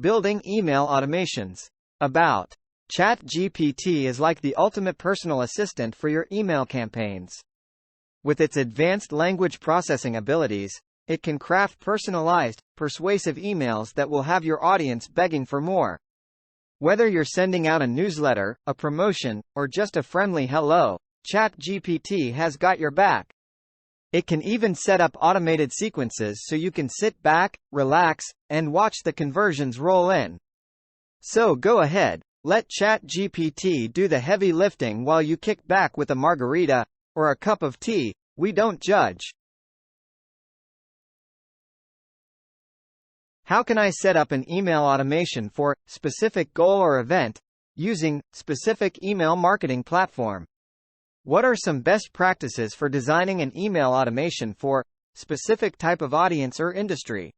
Building email automations. About. Chat GPT is like the ultimate personal assistant for your email campaigns. With its advanced language processing abilities, it can craft personalized, persuasive emails that will have your audience begging for more. Whether you're sending out a newsletter, a promotion, or just a friendly hello, Chat GPT has got your back. It can even set up automated sequences so you can sit back, relax, and watch the conversions roll in. So go ahead, let Chat GPT do the heavy lifting while you kick back with a margarita, or a cup of tea. We don't judge. How can I set up an email automation for specific goal or event using specific email marketing platform? What are some best practices for designing an email automation for specific type of audience or industry?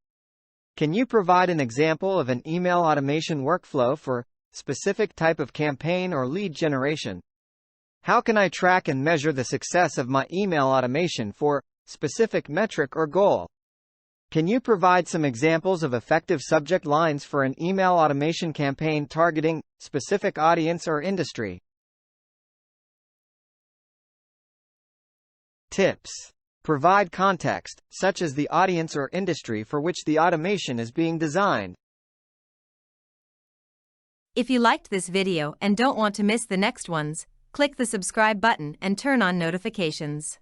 Can you provide an example of an email automation workflow for specific type of campaign or lead generation? How can I track and measure the success of my email automation for specific metric or goal? Can you provide some examples of effective subject lines for an email automation campaign targeting specific audience or industry? Tips. Provide context, such as the audience or industry for which the automation is being designed. If you liked this video and don't want to miss the next ones, click the subscribe button and turn on notifications.